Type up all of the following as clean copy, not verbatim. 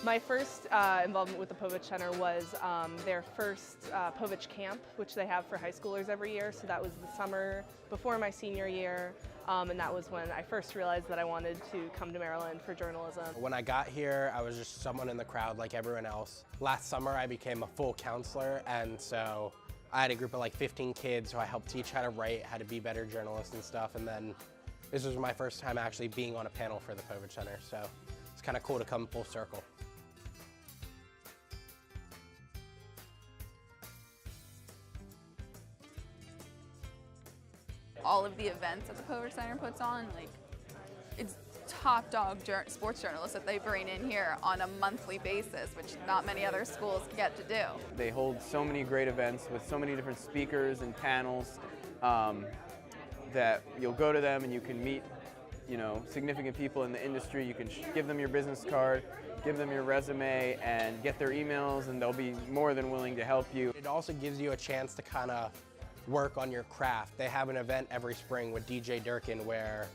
My first involvement with the Povich Center was their first Povich camp, which they have for high schoolers every year. So that was the summer before my senior year, and that was when I first realized that I wanted to come to Maryland for journalism. When I got here, I was just someone in the crowd like everyone else. Last summer, I became a full counselor, and so I had a group of like 15 kids who I helped teach how to write, how to be better journalists and stuff, and then this was my first time actually being on a panel for the Povich Center, so it's kind of cool to come full circle. All of the events that the Povich Center puts on, like, it's top dog sports journalists that they bring in here on a monthly basis, which not many other schools get to do. They hold so many great events with so many different speakers and panels that you'll go to them and you can meet, you know, significant people in the industry. You can give them your business card, give them your resume, and get their emails, and they'll be more than willing to help you. It also gives you a chance to kind of work on your craft. They have an event every spring with DJ Durkin where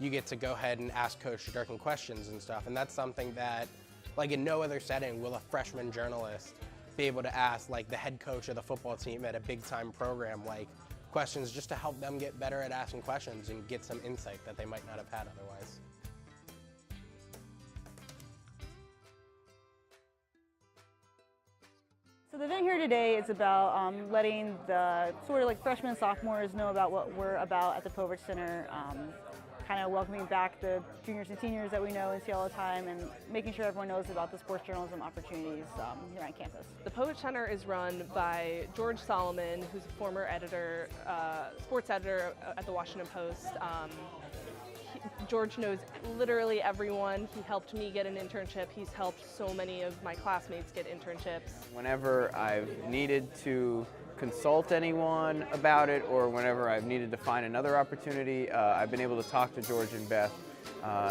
you get to go ahead and ask Coach Durkin questions and stuff, and that's something that, like, in no other setting will a freshman journalist be able to ask, like, the head coach of the football team at a big-time program, like, questions just to help them get better at asking questions and get some insight that they might not have had otherwise. So the event here today is about letting the sort of like freshmen and sophomores know about what we're about at the Povich Center, kind of welcoming back the juniors and seniors that we know and see all the time, and making sure everyone knows about the sports journalism opportunities here on campus. The Povich Center is run by George Solomon, who's a former editor, sports editor at the Washington Post. George knows literally everyone. He helped me get an internship. He's helped so many of my classmates get internships. Whenever I've needed to consult anyone about it, or whenever I've needed to find another opportunity, I've been able to talk to George and Beth,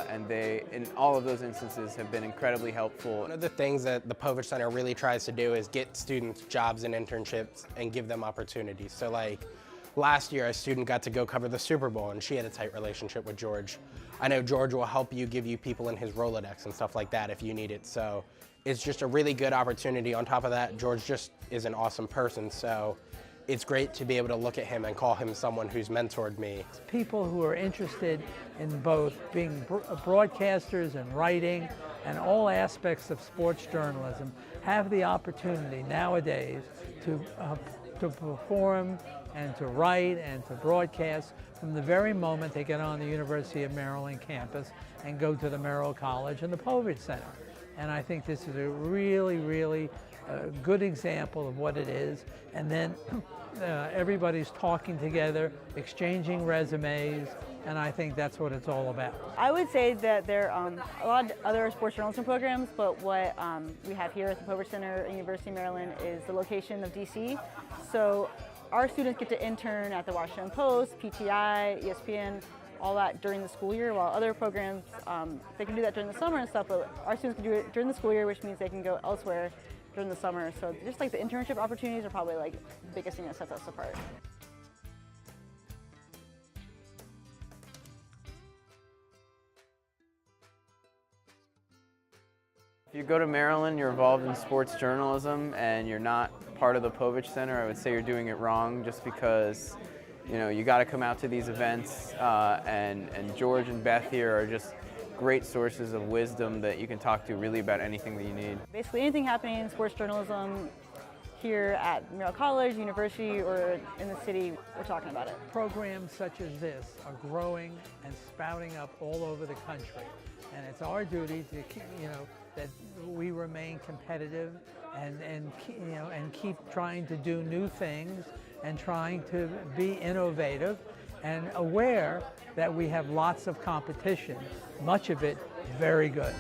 and they, in all of those instances, have been incredibly helpful. One of the things that the Povich Center really tries to do is get students jobs and internships and give them opportunities. So, like, last year, a student got to go cover the Super Bowl, and she had a tight relationship with George. I know George will help you, give you people in his Rolodex and stuff like that if you need it. So it's just a really good opportunity. On top of that, George just is an awesome person. So it's great to be able to look at him and call him someone who's mentored me. People who are interested in both being broadcasters and writing and all aspects of sports journalism have the opportunity nowadays to perform and to write and to broadcast from the very moment they get on the University of Maryland campus and go to the Merrill College and the Povich Center. And I think this is a really, really good example of what it is. And then everybody's talking together, exchanging resumes, and I think that's what it's all about. I would say that there are a lot of other sports journalism programs, but what we have here at the Povich Center at University of Maryland is the location of DC. So our students get to intern at the Washington Post, PTI, ESPN, all that during the school year, while other programs, they can do that during the summer and stuff, but our students can do it during the school year, which means they can go elsewhere during the summer. So just like the internship opportunities are probably like the biggest thing that sets us apart. If you go to Maryland, you're involved in sports journalism, and you're not part of the Povich Center, I would say you're doing it wrong, just because, you know, you got to come out to these events, and George and Beth here are just great sources of wisdom that you can talk to really about anything that you need. Basically anything happening in sports journalism here at Merrill College, University, or in the city, we're talking about it. Programs such as this are growing and spouting up all over the country, and it's our duty to, you know, that we remain competitive and keep trying to do new things and trying to be innovative and aware that we have lots of competition, much of it very good.